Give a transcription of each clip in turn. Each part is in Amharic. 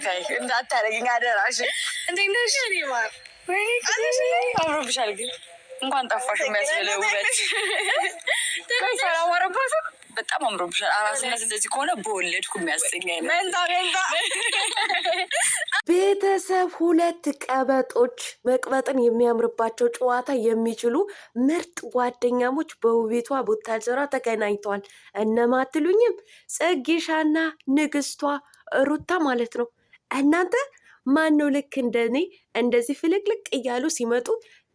ታይ እንዳታረጊኝ አደራሽ። እንዴት ነሽ? አምሮብሻል ግን እንኳን ጠፋሽ የሚያስብለው ውበት አላማረባትም። በጣም አምሮብሻል። አራስነት እንደዚህ ከሆነ በወለድኩ የሚያሰኝ አይነት ቤተሰብ። ሁለት ቀበጦች መቅበጥን የሚያምርባቸው ጨዋታ የሚችሉ ምርጥ ጓደኛሞች በውቤቷ ቡታጀራ ተገናኝተዋል። እነማትሉኝም ጽጌሻና ንግስቷ ሩታ ማለት ነው። እናንተ ማን ነው ልክ እንደኔ እንደዚህ ፍልቅልቅ እያሉ ሲመጡ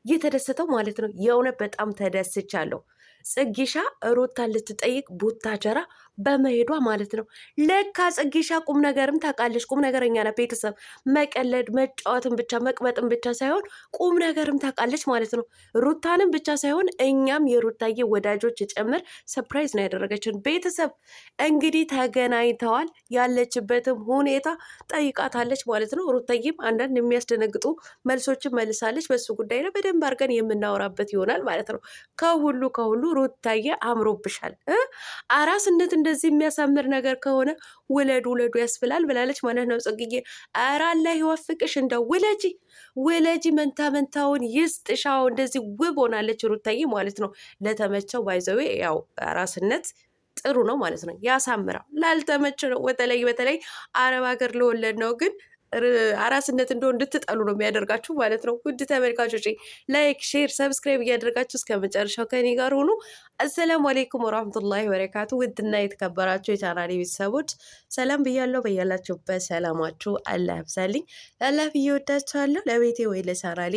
የተደሰተው ማለት ነው? የእውነት በጣም ተደስቻለሁ። ጽጌሻ ሩታን ልትጠይቅ ቡታጀራ በመሄዷ ማለት ነው። ለካ ጽጌሻ ቁም ነገርም ታውቃለች። ቁም ነገረኛ ናት። ቤተሰብ መቀለድ መጫወትን ብቻ መቅበጥን ብቻ ሳይሆን ቁም ነገርም ታውቃለች ማለት ነው። ሩታንም ብቻ ሳይሆን እኛም የሩታዬ ወዳጆች ጭምር ሰፕራይዝ ነው ያደረገችን። ቤተሰብ እንግዲህ ተገናኝተዋል። ያለችበትም ሁኔታ ጠይቃታለች ማለት ነው። ሩታዬም አንዳንድ የሚያስደነግጡ መልሶችን መልሳለች። በሱ ጉዳይ ላይ በደንብ አድርገን የምናወራበት ይሆናል ማለት ነው። ከሁሉ ሩታዬ አምሮብሻል። አራስነት እንደዚህ የሚያሳምር ነገር ከሆነ ውለዱ ያስብላል ብላለች ማለት ነው ጽጌዬ። ኧረ አላህ ይወፍቅሽ፣ እንደው ውለጂ መንታውን ይስጥሻው። እንደዚህ ውብ ሆናለች ሩታዬ ማለት ነው። ለተመቸው ባይዘዌ ያው አራስነት ጥሩ ነው ማለት ነው፣ ያሳምራል። ላልተመቸው ነው በተለይ አረብ ሀገር ለወለድ ነው ግን አራስነት እንደው እንድትጠሉ ነው የሚያደርጋችሁ ማለት ነው። ውድ ተመልካቾች ላይክ፣ ሼር፣ ሰብስክራይብ እያደረጋችሁ እስከ መጨረሻው ከኔ ጋር ሆኑ። አሰላሙ አሌይኩም ወራህመቱላሂ ወበረካቱ። ውድና የተከበራችሁ የቻናሌ ቤተሰቦች ሰላም ብያለሁ። በያላችሁበት ሰላማችሁ አላህ ያብዛልኝ። ላላህ ብዬ ወዳችኋለሁ። ለቤቴ ወይ ለቻናሌ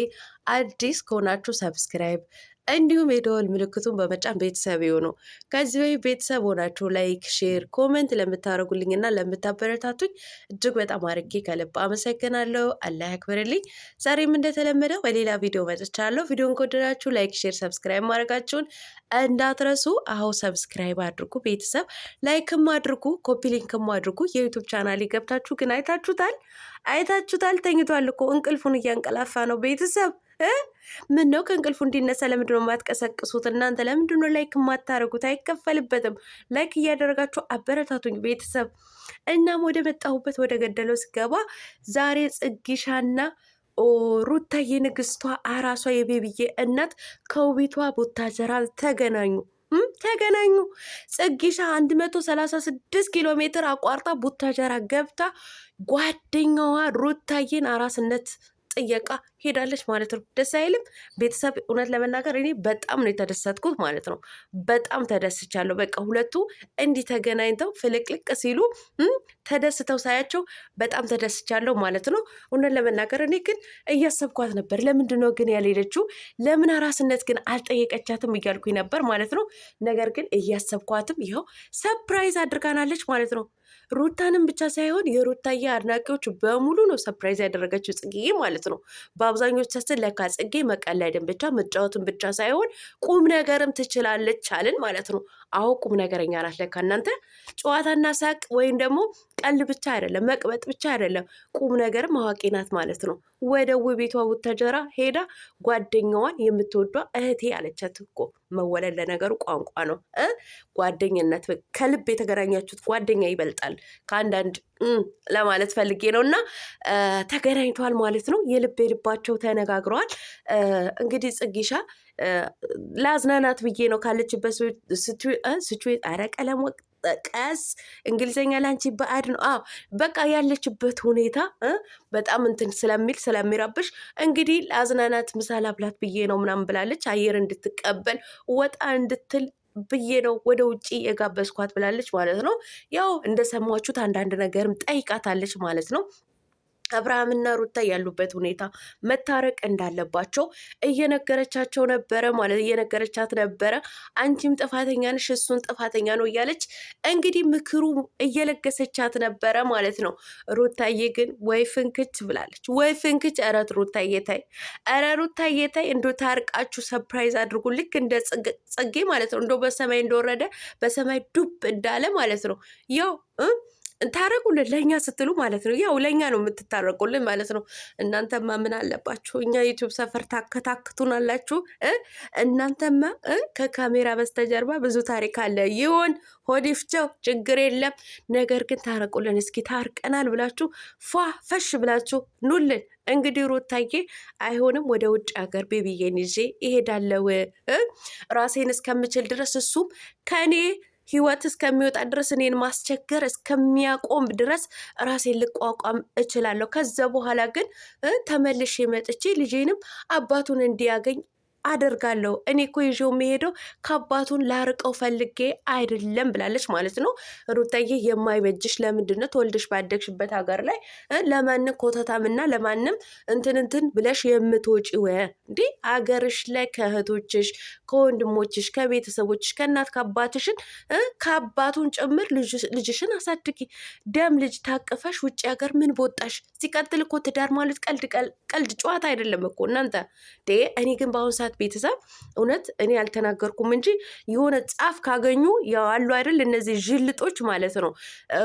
አዲስ ከሆናችሁ ሰብስክራይብ እንዲሁም የደወል ምልክቱን በመጫን ቤተሰብ የሆኑ ከዚህ በፊት ቤተሰብ ሆናችሁ ላይክ፣ ሼር፣ ኮመንት ለምታደርጉልኝና ለምታበረታቱኝ እጅግ በጣም አድርጌ ከልብ አመሰግናለሁ። አላህ ያክብርልኝ። ዛሬም እንደተለመደው በሌላ ቪዲዮ መጥቻለሁ። ቪዲዮን ከወደዳችሁ ላይክ፣ ሼር፣ ሰብስክራይብ ማድረጋችሁን እንዳትረሱ። አሁ ሰብስክራይብ አድርጉ ቤተሰብ፣ ላይክም አድርጉ፣ ኮፒ ሊንክም አድርጉ። የዩቱብ ቻናሌ ገብታችሁ ግን አይታችሁታል። ተኝቷል እኮ እንቅልፉን እያንቀላፋ ነው ቤተሰብ። ምን ነው ከእንቅልፉ እንዲነሳ ለምንድነው የማትቀሰቅሱት? እናንተ ለምንድነው ላይክ የማታደርጉት? አይከፈልበትም። ላይክ እያደረጋችሁ አበረታቱኝ ቤተሰብ። እናም ወደ መጣሁበት ወደ ገደለው ስገባ ዛሬ ጽጌሻና ሩታዬ ንግስቷ አራሷ የቤቢዬ እናት ከውቢቷ ቡታጀራ ተገናኙ። ጽጌሻ 136 ኪሎ ሜትር አቋርጣ ቡታጀራ ገብታ ጓደኛዋ ሩታዬን አራስነት ጥየቃ ሄዳለች ማለት ነው። ደስ አይልም ቤተሰብ? እውነት ለመናገር እኔ በጣም ነው የተደሰትኩት ማለት ነው። በጣም ተደስቻለሁ። በቃ ሁለቱ እንዲህ ተገናኝተው ፍልቅልቅ ሲሉ ተደስተው ሳያቸው በጣም ተደስቻለሁ ማለት ነው። እውነት ለመናገር እኔ ግን እያሰብኳት ነበር። ለምንድን ነው ግን ያልሄደችው? ለምን አራስነት ግን አልጠየቀቻትም እያልኩኝ ነበር ማለት ነው። ነገር ግን እያሰብኳትም ይኸው ሰፕራይዝ አድርጋናለች ማለት ነው። ሩታንም ብቻ ሳይሆን የሩታዬ አድናቂዎች በሙሉ ነው ሰፕራይዝ ያደረገችው ጽጌዬ ማለት ነው። በአብዛኞቻችን ለካ ጽጌ መቀለድን ብቻ መጫወትን ብቻ ሳይሆን ቁም ነገርም ትችላለች አልን ማለት ነው። አዎ ቁም ነገረኛ ናት ለካ እናንተ። ጨዋታና ሳቅ ወይም ደግሞ ቀል ብቻ አይደለም፣ መቅበጥ ብቻ አይደለም፣ ቁም ነገርም አዋቂ ናት ማለት ነው። ወደ ውቢቷ ቡታጀራ ሄዳ ጓደኛዋን የምትወዷ እህቴ አለቻት እኮ። መወለድ ለነገሩ ቋንቋ ነው። ጓደኝነት ከልብ የተገናኛችሁት ጓደኛ ይበልጣል ከአንዳንድ ለማለት ፈልጌ ነው። እና ተገናኝተዋል ማለት ነው። የልባቸው ተነጋግረዋል። እንግዲህ ጽጌሻ ለአዝናናት ብዬ ነው ካለችበት ኧረ ቀለም ቀስ እንግሊዝኛ ላንቺ ባዕድ ነው። በቃ ያለችበት ሁኔታ በጣም እንትን ስለሚረብሽ እንግዲህ ለአዝናናት ምሳ ላብላት ብዬ ነው ምናምን ብላለች። አየር እንድትቀበል ወጣ እንድትል ብዬ ነው ወደ ውጭ የጋበዝኳት ብላለች ማለት ነው። ያው እንደሰማችሁት አንዳንድ ነገርም ጠይቃታለች ማለት ነው። አብርሃምና ሩታ ያሉበት ሁኔታ መታረቅ እንዳለባቸው እየነገረቻቸው ነበረ ማለት እየነገረቻት ነበረ። አንቺም ጥፋተኛ ነሽ እሱን ጥፋተኛ ነው እያለች እንግዲህ ምክሩ እየለገሰቻት ነበረ ማለት ነው። ሩታዬ ግን ወይ ፍንክች ብላለች፣ ወይ ፍንክች። ኧረ ሩታዬ ታይ፣ ኧረ ሩታዬ ታይ። እንዶ ታርቃችሁ ሰፕራይዝ አድርጉ ልክ እንደ ጽጌ ማለት ነው። እንዶ በሰማይ እንደወረደ በሰማይ ዱብ እንዳለ ማለት ነው። ያው ታረቁልን ለእኛ ስትሉ ማለት ነው። ያው ለእኛ ነው የምትታረቁልን ማለት ነው። እናንተማ ምን አለባችሁ? እኛ ዩቲዩብ ሰፈር ታከታክቱናላችሁ። እናንተማ ከካሜራ በስተጀርባ ብዙ ታሪክ አለ። ይሁን ሆዲፍቸው ችግር የለም። ነገር ግን ታረቁልን እስኪ። ታርቀናል ብላችሁ ፏ ፈሽ ብላችሁ ኑልን። እንግዲህ ሩታዬ አይሆንም፣ ወደ ውጭ ሀገር ቤቢዬን ይዤ ይሄዳለው ራሴን እስከምችል ድረስ እሱም ከኔ ህይወት እስከሚወጣ ድረስ እኔን ማስቸገር እስከሚያቆም ድረስ ራሴን ልቋቋም እችላለሁ። ከዛ በኋላ ግን ተመልሼ መጥቼ ልጄንም አባቱን እንዲያገኝ አደርጋለሁ። እኔ እኮ ይዤው የሚሄደው ከአባቱን ላርቀው ፈልጌ አይደለም ብላለች ማለት ነው። ሩታዬ የማይበጅሽ ለምንድን ነው ተወልደሽ ባደግሽበት ሀገር ላይ ለማንም ኮተታምና ለማንም እንትን ብለሽ የምትወጪው? እንዲህ ሀገርሽ ላይ ከእህቶችሽ፣ ከወንድሞችሽ፣ ከቤተሰቦችሽ፣ ከእናት ከአባትሽን ከአባቱን ጭምር ልጅሽን አሳድጊ። ደም ልጅ ታቅፈሽ ውጭ ሀገር ምን በወጣሽ? ሲቀጥል እኮ ትዳር ማለት ቀልድ ጨዋታ አይደለም እኮ እናንተ። እኔ ግን በአሁኑ ሰዓት ቤተሰብ እውነት እኔ አልተናገርኩም እንጂ የሆነ ጻፍ ካገኙ ያሉ አይደል እነዚህ ዥልጦች ማለት ነው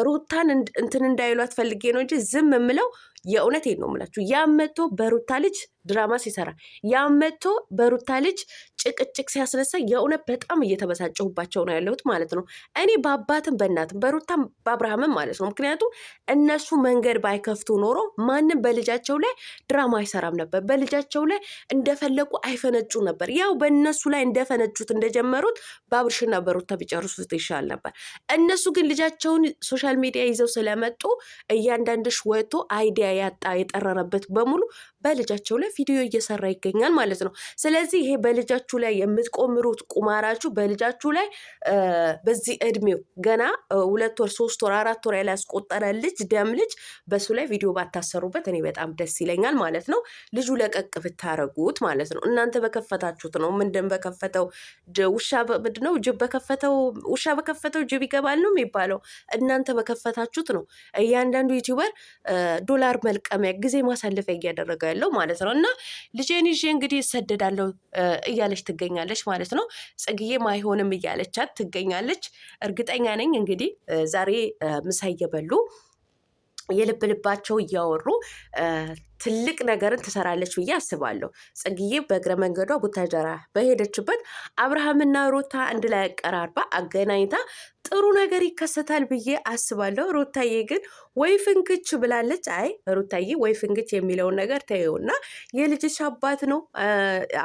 ሩታን እንትን እንዳይሏት ፈልጌ ነው እንጂ ዝም የምለው የእውነቴን ነው የምላችሁ። ያመቶ በሩታ ልጅ ድራማ ሲሰራ ያመቶ በሩታ ልጅ ጭቅጭቅ ሲያስነሳ የእውነት በጣም እየተበሳጨሁባቸው ነው ያለሁት ማለት ነው። እኔ በአባትም በእናትም በሩታም በአብርሃምም ማለት ነው። ምክንያቱም እነሱ መንገድ ባይከፍቱ ኖሮ ማንም በልጃቸው ላይ ድራማ አይሰራም ነበር። በልጃቸው ላይ እንደፈለጉ አይፈነጩ ነበር። ያው በእነሱ ላይ እንደፈነጩት እንደጀመሩት በአብርሽና በሩታ ቢጨርሱት ይሻል ነበር። እነሱ ግን ልጃቸውን ሶሻል ሚዲያ ይዘው ስለመጡ እያንዳንድሽ ወጥቶ አይዲያ ያጣ የጠረረበት በሙሉ በልጃቸው ላይ ቪዲዮ እየሰራ ይገኛል ማለት ነው። ስለዚህ ይሄ በልጃችሁ ላይ የምትቆምሩት ቁማራችሁ በልጃችሁ ላይ በዚህ እድሜው ገና 2 ወር 3 ወር 4 ወር ያላስቆጠረ ልጅ ደም ልጅ በሱ ላይ ቪዲዮ ባታሰሩበት እኔ በጣም ደስ ይለኛል ማለት ነው። ልጁ ለቀቅ ብታረጉት ማለት ነው። እናንተ በከፈታችሁት ነው። ምንድን በከፈተው ውሻ ምንድነው ጅብ በከፈተው ውሻ በከፈተው ጅብ ይገባል ነው የሚባለው። እናንተ በከፈታችሁት ነው እያንዳንዱ ዩቲዩበር ዶላር መልቀሚያ ጊዜ ማሳለፊያ እያደረገ ያለው ማለት ነው። እና ልጄን ይዤ እንግዲህ እሰደዳለሁ እያለች ትገኛለች ማለት ነው። ጽግዬም አይሆንም እያለቻት ትገኛለች። እርግጠኛ ነኝ እንግዲህ ዛሬ ምሳ እየበሉ የልብ ልባቸው እያወሩ ትልቅ ነገርን ትሰራለች ብዬ አስባለሁ። ጽግዬ በእግረ መንገዷ ቡታጀራ በሄደችበት አብርሃምና ሩታ አንድ ላይ አቀራርባ አገናኝታ ጥሩ ነገር ይከሰታል ብዬ አስባለሁ። ሩታዬ ግን ወይ ፍንክች ብላለች። አይ ሩታዬ ወይ ፍንክች የሚለውን ነገር ተይውና የልጅሽ አባት ነው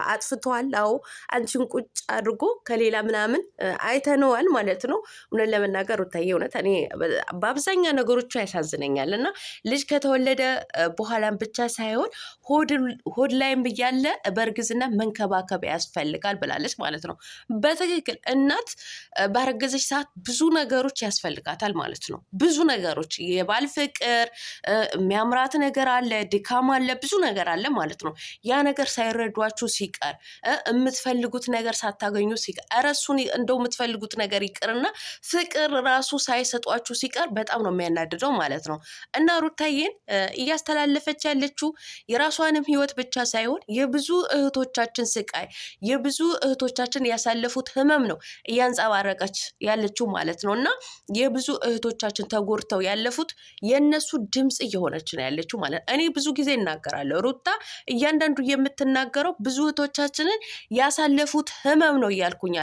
አጥፍተዋል። አዎ አንቺን ቁጭ አድርጎ ከሌላ ምናምን አይተነዋል ማለት ነው። እውነት ለመናገር ሩታዬ እውነት እኔ በአብዛኛው ነገሮቹ ያሳዝነኛል እና ልጅ ከተወለደ በኋላም ብቻ ሳይሆን ሆድ ላይም ብያለ በእርግዝና መንከባከብ ያስፈልጋል ብላለች ማለት ነው። በትክክል እናት ባረገዘች ሰዓት ብዙ ነገሮች ያስፈልጋታል ማለት ነው። ብዙ ነገሮች የባል ፍቅር፣ የሚያምራት ነገር አለ፣ ድካም አለ፣ ብዙ ነገር አለ ማለት ነው። ያ ነገር ሳይረዷችሁ ሲቀር የምትፈልጉት ነገር ሳታገኙ ሲቀር እረሱን እንደው የምትፈልጉት ነገር ይቅርና ፍቅር ራሱ ሳይሰጧችሁ ሲቀር በጣም ነው የሚያናድደው ማለት ነው። እና ሩታዬን እያስተላለፈች ያለችው የራሷንም ህይወት ብቻ ሳይሆን የብዙ እህቶቻችን ስቃይ የብዙ እህቶቻችን ያሳለፉት ህመም ነው እያንጸባረቀች ያለችው ማለት ነው። እና የብዙ እህቶቻችን ተጎድተው ያለፉት የነሱ ድምጽ እየሆነች ነው ያለችው ማለት ነው። እኔ ብዙ ጊዜ እናገራለሁ። ሩታ እያንዳንዱ የምትናገረው ብዙ እህቶቻችንን ያሳለፉት ህመም ነው እያልኩኝ